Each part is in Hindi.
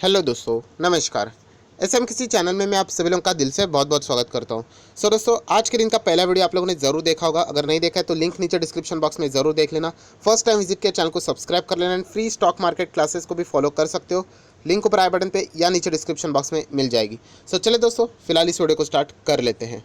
हेलो दोस्तों, नमस्कार। एसएम किसी चैनल में मैं आप सभी लोगों का दिल से बहुत बहुत स्वागत करता हूं। दोस्तों, आज के दिन का पहला वीडियो आप लोगों ने ज़रूर देखा होगा। अगर नहीं देखा है तो लिंक नीचे डिस्क्रिप्शन बॉक्स में ज़रूर देख लेना। फर्स्ट टाइम विजिट किया चैनल को सब्सक्राइब कर लेना and free stock market classes को भी फॉलो कर सकते हो। लिंक ऊपर आई बटन पर या नीचे डिस्क्रिप्शन बॉक्स में मिल जाएगी। चलिए दोस्तों, फिलहाल इस वीडियो को स्टार्ट कर लेते हैं।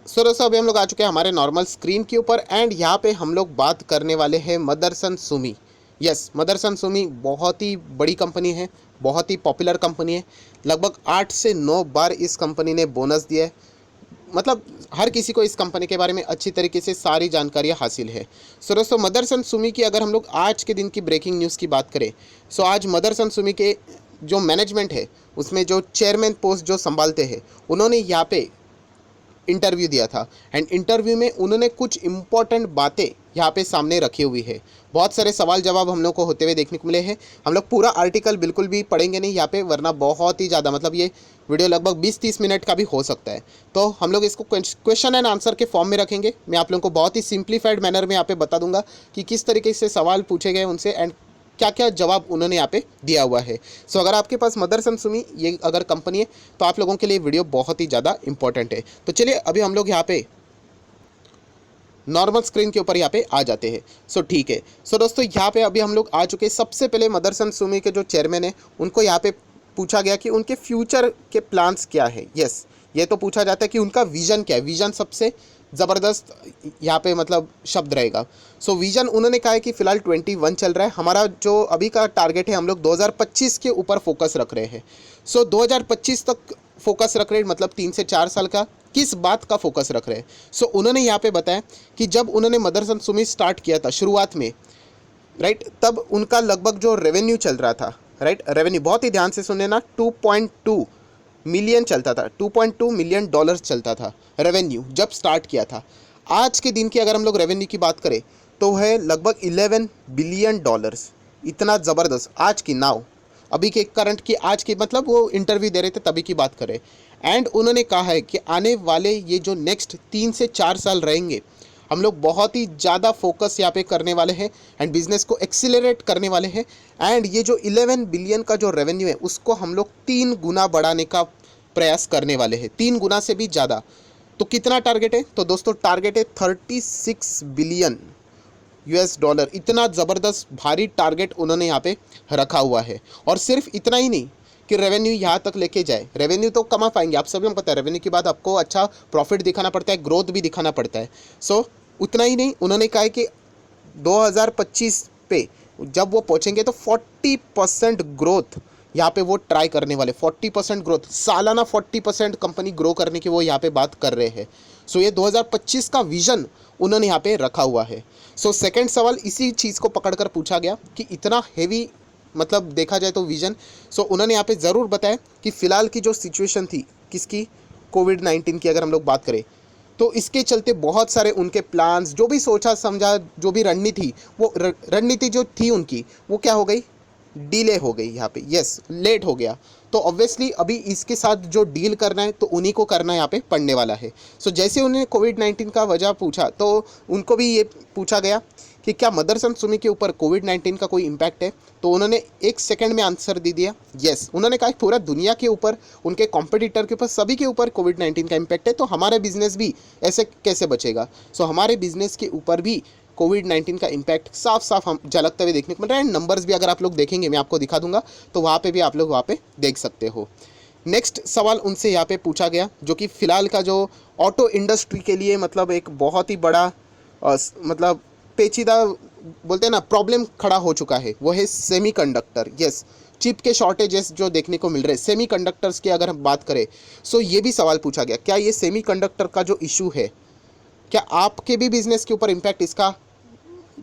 दोस्तों, अभी हम लोग आ चुके हैं हमारे नॉर्मल स्क्रीन के ऊपर एंड यहाँ पे हम लोग बात करने वाले हैं मदरसन सुमी। यस, मदरसन सुमी बहुत ही बड़ी कंपनी है, बहुत ही पॉपुलर कंपनी है। लगभग 8 से 9 बार इस कंपनी ने बोनस दिया है। मतलब हर किसी को इस कंपनी के बारे में अच्छी तरीके से सारी जानकारियाँ हासिल है। दोस्तों, मदरसन सुमी की अगर हम लोग आज के दिन की ब्रेकिंग न्यूज़ की बात करें, आज मदरसन सुमी के जो मैनेजमेंट है उसमें जो चेयरमैन पोस्ट जो संभालते हैं, उन्होंने यहाँ पे इंटरव्यू दिया था एंड इंटरव्यू में उन्होंने कुछ इंपॉर्टेंट बातें यहाँ पे सामने रखी हुई है। बहुत सारे सवाल जवाब हम लोग को होते हुए देखने को मिले हैं। हम लोग पूरा आर्टिकल बिल्कुल भी पढ़ेंगे नहीं यहाँ पे, वरना बहुत ही ज़्यादा मतलब ये वीडियो लगभग 20-30 मिनट का भी हो सकता है। तो हम लोग इसको क्वेश्चन एंड आंसर के फॉर्म में रखेंगे। मैं आप लोगों को बहुत ही सिंप्लीफाइड मैनर में यहाँ पे बता दूंगा कि किस तरीके से सवाल पूछे गए उनसे एंड क्या क्या जवाब उन्होंने यहाँ पे दिया हुआ है। अगर आपके पास मदरसन सुमी ये अगर कंपनी है तो आप लोगों के लिए वीडियो बहुत ही ज़्यादा इंपॉर्टेंट है। तो चलिए अभी हम लोग यहाँ पे नॉर्मल स्क्रीन के ऊपर यहाँ पे आ जाते हैं। ठीक है। दोस्तों, यहाँ पे अभी हम लोग आ चुके हैं। सबसे पहले मदरसन सुमी के जो चेयरमैन है उनको यहाँ पे पूछा गया कि उनके फ्यूचर के प्लान्स क्या है। यस, ये तो पूछा जाता है कि उनका विजन क्या है। विजन सबसे ज़बरदस्त यहाँ पे मतलब शब्द रहेगा। विजन उन्होंने कहा है कि फ़िलहाल 21 चल रहा है, हमारा जो अभी का टारगेट है हम लोग 2025 के ऊपर फोकस रख रहे हैं। 2025 तक फोकस रख रहे हैं, मतलब 3 से 4 साल का किस बात का फोकस रख रहे हैं। उन्होंने यहाँ पे बताया कि जब उन्होंने मदरसन सुमी स्टार्ट किया था शुरुआत में, राइट, तब उनका लगभग जो रेवेन्यू चल रहा था, राइट, रेवेन्यू बहुत ही ध्यान से सुनने ना, 2.2 मिलियन चलता था, $2.2 मिलियन चलता था रेवेन्यू जब स्टार्ट किया था। आज के दिन की अगर हम लोग रेवेन्यू की बात करें तो है लगभग $11 बिलियन। इतना ज़बरदस्त आज की नाउ, अभी के करंट की, आज की मतलब वो इंटरव्यू दे रहे थे तभी की बात करें। एंड उन्होंने कहा है कि आने वाले ये जो नेक्स्ट 3 से 4 साल रहेंगे, हम लोग बहुत ही ज़्यादा फोकस यहाँ पे करने वाले हैं एंड बिजनेस को एक्सीलरेट करने वाले हैं। एंड ये जो 11 बिलियन का जो रेवेन्यू है उसको हम लोग 3 गुना बढ़ाने का प्रयास करने वाले हैं, 3 गुना से भी ज़्यादा। तो कितना टारगेट है? तो दोस्तों, टारगेट है $36 बिलियन। इतना ज़बरदस्त भारी टारगेट उन्होंने यहाँ पे रखा हुआ है। और सिर्फ इतना ही नहीं कि रेवेन्यू यहाँ तक लेके जाए, रेवेन्यू तो कमा पाएंगे, आप सभी को पता है रेवेन्यू के बाद आपको अच्छा प्रॉफिट दिखाना पड़ता है, ग्रोथ भी दिखाना पड़ता है। उतना ही नहीं, उन्होंने कहा है कि 2025 पे जब वो पहुँचेंगे तो 40% ग्रोथ यहाँ पे वो ट्राई करने वाले। 40% ग्रोथ, सालाना 40% कंपनी ग्रो करने की वो यहाँ पे बात कर रहे हैं। ये 2025 का विजन उन्होंने यहाँ पे रखा हुआ है। सेकंड सवाल इसी चीज़ को पकड़कर पूछा गया कि इतना हेवी मतलब देखा जाए तो विजन। उन्होंने यहाँ पे ज़रूर बताया कि फ़िलहाल की जो सिचुएशन थी किसकी, कोविड-19 की अगर हम लोग बात करें, तो इसके चलते बहुत सारे उनके प्लान्स, जो भी सोचा समझा, जो भी रणनीति जो थी उनकी, वो क्या हो गई, डिले हो गई यहाँ पे। यस, लेट हो गया। तो ऑब्वियसली अभी इसके साथ जो डील करना है तो उन्हीं को करना यहाँ पे पड़ने वाला है। जैसे उन्हें कोविड-19 का वजह पूछा तो उनको भी ये पूछा गया कि क्या मदरसन सुमी के ऊपर कोविड-19 का कोई इम्पैक्ट है, तो उन्होंने 1 सेकंड में आंसर दे दिया। यस, उन्होंने कहा पूरा दुनिया के ऊपर, उनके कॉम्पिटिटर के ऊपर, सभी के ऊपर कोविड-19 का इम्पैक्ट है, तो हमारा बिजनेस भी ऐसे कैसे बचेगा। हमारे बिजनेस के ऊपर भी कोविड-19 का इम्पैक्ट साफ साफ हम झलकते हुए देखने को मिल रहा है। नंबर्स भी अगर आप लोग देखेंगे, मैं आपको दिखा दूंगा, तो वहाँ पे भी आप लोग वहाँ पे देख सकते हो। नेक्स्ट सवाल उनसे यहाँ पे पूछा गया, जो कि फ़िलहाल का जो ऑटो इंडस्ट्री के लिए मतलब एक बहुत ही बड़ा मतलब पेचीदा बोलते हैं ना प्रॉब्लम खड़ा हो चुका है, वो है सेमीकंडक्टर। यस, चिप के शॉर्टेजेस जो देखने को मिल रहे हैं सेमीकंडक्टर्स की अगर हम बात करें, ये भी सवाल पूछा गया, क्या ये सेमीकंडक्टर का जो इशू है, क्या आपके भी बिजनेस के ऊपर इम्पैक्ट इसका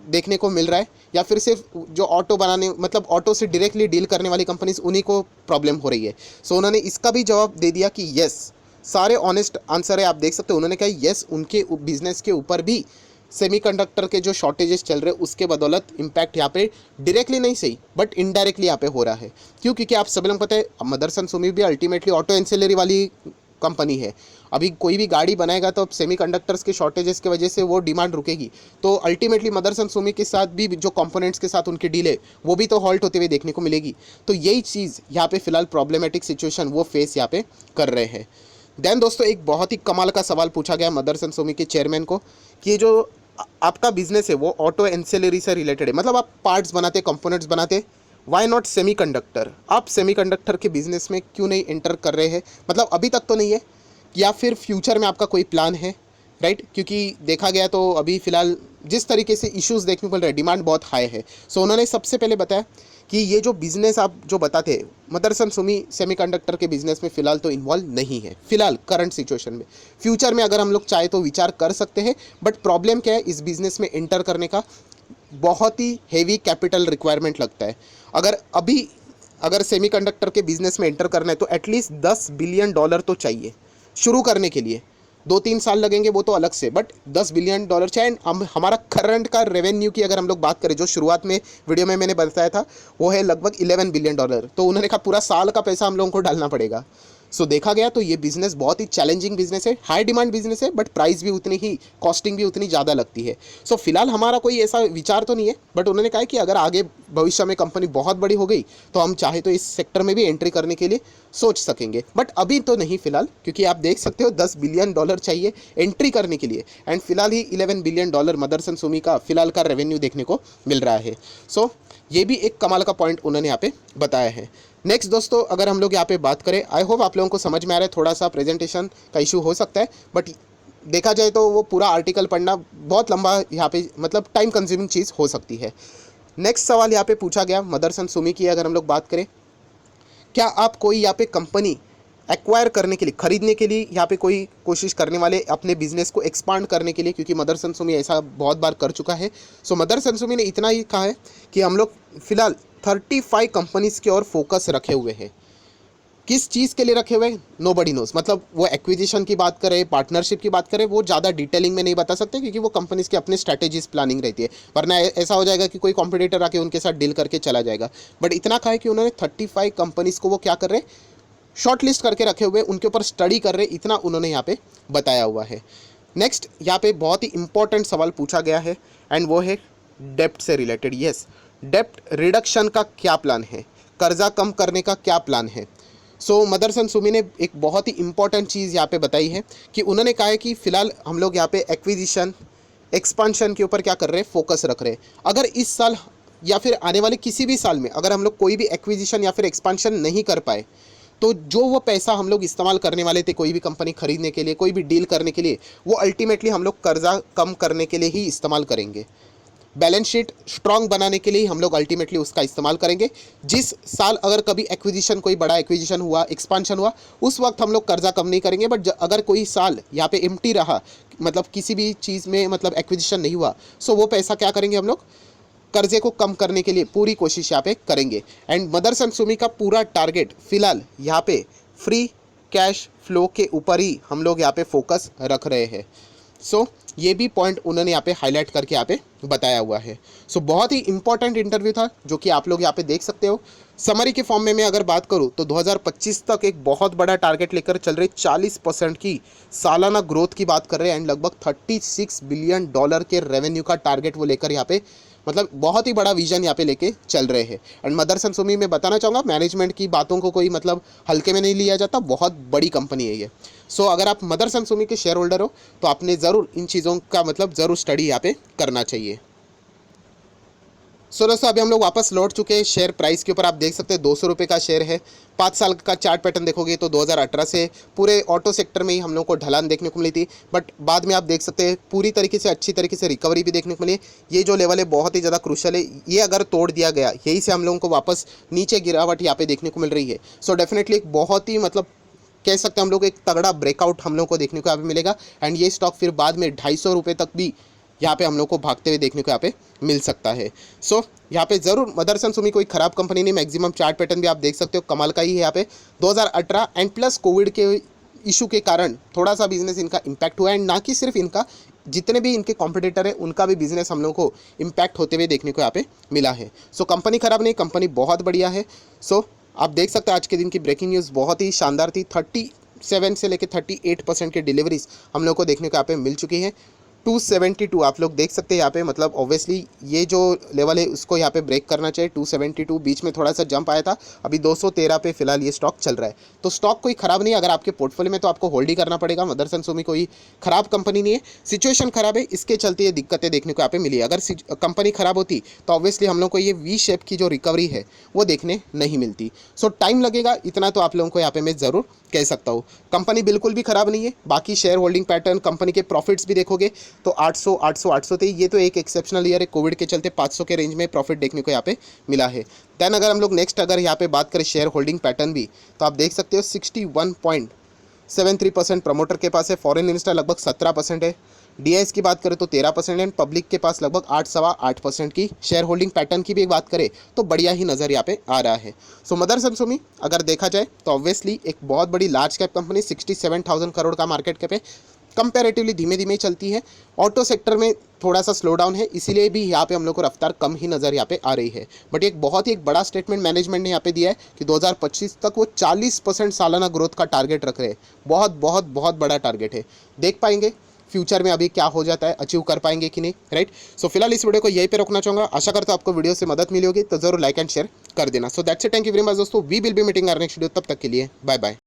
देखने को मिल रहा है, या फिर सिर्फ जो ऑटो बनाने मतलब ऑटो से डायरेक्टली डील करने वाली कंपनीज उन्हीं को प्रॉब्लम हो रही है। उन्होंने इसका भी जवाब दे दिया कि यस, सारे ऑनेस्ट आंसर है, आप देख सकते हो। उन्होंने कहा यस, उनके बिजनेस के ऊपर भी सेमीकंडक्टर के जो शॉर्टेजेस चल रहे हैं उसके बदौलत इम्पैक्ट यहाँ पे डायरेक्टली नहीं सही बट इनडायरेक्टली यहाँ पे हो रहा है। क्यों? क्योंकि आप सभी लोग पता है मदरसन सुमी भी अल्टीमेटली ऑटो एंसिलरी वाली कंपनी है। अभी कोई भी गाड़ी बनाएगा तो अब सेमीकंडक्टर्स के शॉर्टेजेस की वजह से वो डिमांड रुकेगी, तो अल्टीमेटली मदरसन सुमी के साथ भी जो कंपोनेंट्स के साथ उनकी डील है वो भी तो हॉल्ट होते हुए देखने को मिलेगी। तो यही चीज़ यहाँ पे फिलहाल प्रॉब्लमेटिक सिचुएशन वो फेस यहाँ पे कर रहे हैं। देन दोस्तों एक बहुत ही कमाल का सवाल पूछा गया मदरसन सुमी के चेयरमैन को कि ये जो आपका बिजनेस है वो ऑटो एंसेलरी से रिलेटेड है, मतलब आप पार्ट्स बनाते, कंपोनेंट्स बनाते, वाई नॉट सेमीकंडक्टर, आप सेमीकंडक्टर के बिजनेस में क्यों नहीं एंटर कर रहे हैं? मतलब अभी तक तो नहीं है, या फिर फ्यूचर में आपका कोई प्लान है, राइट? क्योंकि देखा गया तो अभी फ़िलहाल जिस तरीके से इश्यूज़ देखने को मिल रहे हैं, डिमांड बहुत हाई है। सो उन्होंने सबसे पहले बताया कि ये जो बिज़नेस आप जो बताते हैं, मदरसन सुमी सेमीकंडक्टर के बिज़नेस में फ़िलहाल तो इन्वॉल्व नहीं है, फ़िलहाल करंट सिचुएशन में। फ्यूचर में अगर हम लोग चाहे तो विचार कर सकते हैं, बट प्रॉब्लम क्या है, इस बिज़नेस में एंटर करने का बहुत ही हेवी कैपिटल रिक्वायरमेंट लगता है। अगर सेमीकंडक्टर के बिज़नेस में एंटर करना है तो एटलीस्ट $10 बिलियन तो चाहिए शुरू करने के लिए। 2-3 साल लगेंगे वो तो अलग से, बट $10 बिलियन चाहिए। हमारा करंट का रेवेन्यू की अगर हम लोग बात करें, जो शुरुआत में वीडियो में मैंने बताया था, वो है लगभग $11 बिलियन। तो उन्होंने कहा पूरा साल का पैसा हम लोगों को डालना पड़ेगा। सो देखा गया तो ये बिज़नेस बहुत ही चैलेंजिंग बिज़नेस है, हाई डिमांड बिज़नेस है, बट प्राइस भी उतनी ही, कॉस्टिंग भी उतनी ज़्यादा लगती है। सो फिलहाल हमारा कोई ऐसा विचार तो नहीं है, बट उन्होंने कहा कि अगर आगे भविष्य में कंपनी बहुत बड़ी हो गई तो हम चाहे तो इस सेक्टर में भी एंट्री करने के लिए सोच सकेंगे, बट अभी तो नहीं फिलहाल, क्योंकि आप देख सकते हो $10 बिलियन चाहिए एंट्री करने के लिए, एंड फिलहाल ही $11 बिलियन मदरसन सुमी का फिलहाल का रेवेन्यू देखने को मिल रहा है। सो ये भी एक कमाल का पॉइंट उन्होंने यहाँ पे बताया है। नेक्स्ट दोस्तों अगर हम लोग यहाँ पे बात करें, आई होप आप लोगों को समझ में आ रहा है, थोड़ा सा प्रेजेंटेशन का इशू हो सकता है, बट देखा जाए तो वो पूरा आर्टिकल पढ़ना बहुत लंबा यहाँ पे मतलब टाइम कंज्यूमिंग चीज़ हो सकती है। नेक्स्ट सवाल यहाँ पे पूछा गया मदरसन सुमी की, अगर हम लोग बात करें, क्या आप कोई यहाँ पे कंपनी एक्वायर करने के लिए, खरीदने के लिए यहाँ पे कोई कोशिश करने वाले अपने बिजनेस को एक्सपांड करने के लिए? क्योंकि मदरसन सुमी ऐसा बहुत बार कर चुका है। सो मदरसन सुमी ने इतना ही कहा है कि हम लोग फिलहाल 35 कंपनीज़ की ओर फोकस रखे हुए हैं। किस चीज़ के लिए रखे हुए हैं नोबडी नोज, मतलब वो एक्विजिशन की बात करें, पार्टनरशिप की बात करें, वो ज़्यादा डिटेलिंग में नहीं बता सकते, क्योंकि वो कंपनीज़ की अपनी स्ट्रैटेजीज प्लानिंग रहती है, वरना ऐसा हो जाएगा कि कोई कॉम्पिटिटर आके उनके साथ डील करके चला जाएगा। बट इतना कहा है कि उन्होंने 35 कंपनीज़ को वो क्या कर रहे हैं, शॉर्ट लिस्ट करके रखे हुए, उनके ऊपर स्टडी कर रहे, इतना उन्होंने यहाँ पे बताया हुआ है। नेक्स्ट यहाँ पे बहुत ही इंपॉर्टेंट सवाल पूछा गया है, एंड वो है डेप्ट से रिलेटेड। यस, डेप्ट रिडक्शन का क्या प्लान है, कर्जा कम करने का क्या प्लान है? सो मदरसन सुमी ने एक बहुत ही इंपॉर्टेंट चीज़ यहाँ पे बताई है कि उन्होंने कहा है कि फ़िलहाल हम लोग यहाँ पे एक्विजिशन, एक्सपांशन के ऊपर क्या कर रहे हैं, फोकस रख रहे हैं। अगर इस साल या फिर आने वाले किसी भी साल में अगर हम लोग कोई भी एक्विजिशन या फिर एक्सपांशन नहीं कर पाए, तो जो वो पैसा हम लोग इस्तेमाल करने वाले थे कोई भी कंपनी खरीदने के लिए, कोई भी डील करने के लिए, वो अल्टीमेटली हम लोग कर्जा कम करने के लिए ही इस्तेमाल करेंगे। बैलेंस शीट स्ट्रांग बनाने के लिए ही हम लोग अल्टीमेटली उसका इस्तेमाल करेंगे। जिस साल अगर कभी एक्विजिशन, कोई बड़ा एक्विजिशन हुआ, एक्सपांशन हुआ, उस वक्त हम लोग कर्जा कम नहीं करेंगे। बट अगर कोई साल यहाँ पे एम्प्टी रहा, मतलब किसी भी चीज़ में मतलब एक्विजिशन नहीं हुआ, सो वो पैसा क्या करेंगे, हम लोग कर्जे को कम करने के लिए पूरी कोशिश यहाँ पे करेंगे। एंड मदरसन सुमी का पूरा टारगेट फिलहाल यहाँ पे फ्री कैश फ्लो के ऊपर ही हम लोग यहाँ पे फोकस रख रहे हैं। सो ये भी पॉइंट उन्होंने यहाँ पे हाईलाइट करके यहाँ पे बताया हुआ है। सो बहुत ही इंपॉर्टेंट इंटरव्यू था, जो कि आप लोग यहाँ पे देख सकते हो। समरी के फॉर्म में मैं अगर बात करूँ तो 2025 तक एक बहुत बड़ा टारगेट लेकर चल रहे, 40% की सालाना ग्रोथ की बात कर रहे हैं, एंड लगभग $36 बिलियन के रेवेन्यू का टारगेट वो लेकर यहाँ पे, मतलब बहुत ही बड़ा विजन यहाँ पे लेके चल रहे हैं। एंड मदरसन सुमी में बताना चाहूँगा, मैनेजमेंट की बातों को कोई मतलब हल्के में नहीं लिया जाता, बहुत बड़ी कंपनी है ये। सो अगर आप मदरसन सुमी के शेयर होल्डर हो तो आपने ज़रूर इन चीज़ों का मतलब ज़रूर स्टडी यहाँ पे करना चाहिए। सो दोस्तों अभी हम लोग वापस लौट चुके हैं शेयर प्राइस के ऊपर। आप देख सकते हैं 200 रुपये का शेयर है। 5 साल का चार्ट पैटर्न देखोगे तो 2018 से पूरे ऑटो सेक्टर में ही हम लोग को ढलान देखने को मिली थी, बट बाद में आप देख सकते हैं पूरी तरीके से अच्छी तरीके से रिकवरी भी देखने को मिली। ये जो लेवल है बहुत ही ज़्यादा क्रूशल है, ये अगर तोड़ दिया गया, यही से हम लोगों को वापस नीचे गिरावट यहाँ पे देखने को मिल रही है। सो डेफिनेटली एक बहुत ही मतलब कह सकते हैं हम लोग एक तगड़ा ब्रेकआउट हम लोग को देखने को यहाँ पे मिलेगा, एंड ये स्टॉक फिर बाद में 250 रुपये तक भी यहाँ पे हम लोग को भागते हुए देखने को यहाँ पे मिल सकता है। सो यहाँ पे ज़रूर मदरसन सुमी कोई ख़राब कंपनी नहीं, मैक्सिमम चार्ट पैटर्न भी आप देख सकते हो कमाल का ही है। यहाँ पे 2018 एंड प्लस कोविड के इशू के कारण थोड़ा सा बिजनेस इनका इम्पैक्ट हुआ है, एंड ना कि सिर्फ इनका, जितने भी इनके कॉम्पिटिटर हैं उनका भी बिजनेस हम लोग को इम्पैक्ट होते हुए देखने को यहाँ पे मिला है। सो कंपनी ख़राब नहीं, कंपनी बहुत बढ़िया है। सो आप देख सकते हैं आज के दिन की ब्रेकिंग न्यूज़ बहुत ही शानदार थी। 37 से लेकर 38% की डिलीवरीज हम लोग को देखने को यहाँ पे मिल चुकी है। 272 आप लोग देख सकते हैं यहाँ पे, मतलब ऑब्वियसली ये जो लेवल है उसको यहाँ पे ब्रेक करना चाहिए। 272 बीच में थोड़ा सा जंप आया था, अभी 213 पे फिलहाल ये स्टॉक चल रहा है। तो स्टॉक कोई ख़राब नहीं है, अगर आपके पोर्टफोलियो में तो आपको होल्ड ही करना पड़ेगा। मदरसन सुमी कोई ख़राब कंपनी नहीं है, सिचुएशन ख़राब है इसके चलते ये दिक्कतें देखने को यहाँ पे मिली है। अगर कंपनी ख़राब होती तो ऑब्वियसली हम लोग को ये वी शेप की जो रिकवरी है वो देखने नहीं मिलती। सो टाइम लगेगा, इतना तो आप लोगों को यहाँ पे मैं ज़रूर कह सकता हूँ। कंपनी बिल्कुल भी ख़राब नहीं है। बाकी शेयर होल्डिंग पैटर्न, कंपनी के प्रॉफिट्स भी देखोगे तो 800 थे। ये तो एक एक्सेप्शनल ईयर है, कोविड के चलते 500 के रेंज में प्रॉफिट देखने को यहाँ पे मिला है। देन अगर हम लोग नेक्स्ट अगर यहाँ पे बात करें शेयर होल्डिंग पैटर्न भी, तो आप देख सकते हो 61.73% प्रमोटर के पास है, फॉरेन इन्वेस्टर लगभग 17% है, डीआईएस की बात करें तो 13% है, पब्लिक के पास लगभग 8-8% की शेयर होल्डिंग पैटर्न की भी बात करें तो बढ़िया ही नज़र यहाँ पे आ रहा है। सो मदरसन सुमी अगर देखा जाए तो ऑब्वियसली एक बहुत बड़ी लार्ज कैप कंपनी, 67,000 करोड़ का मार्केट कैप है, कंपैरेटिवली धीमे धीमे चलती है। ऑटो सेक्टर में थोड़ा सा स्लो डाउन है, इसीलिए भी यहाँ पे हम लोग को रफ्तार कम ही नज़र यहाँ पे आ रही है। बट एक बहुत ही एक बड़ा स्टेटमेंट मैनेजमेंट ने यहाँ पे दिया है कि 2025 तक वो 40% सालाना ग्रोथ का टारगेट रख रहे हैं। बहुत बहुत बहुत बड़ा टारगेट है, देख पाएंगे फ्यूचर में अभी क्या हो जाता है, अचीव कर पाएंगे कि नहीं, राइट। सो फिलहाल इस वीडियो को यहीं पे रोकना चाहूँगा। आशा करता हूँ आपको वीडियो से मदद मिली होगी, तो जरूर लाइक एंड शेयर कर देना। So that's it, thank you very much दोस्तों, we will be meeting our next video, तब तक के लिए बाय बाय।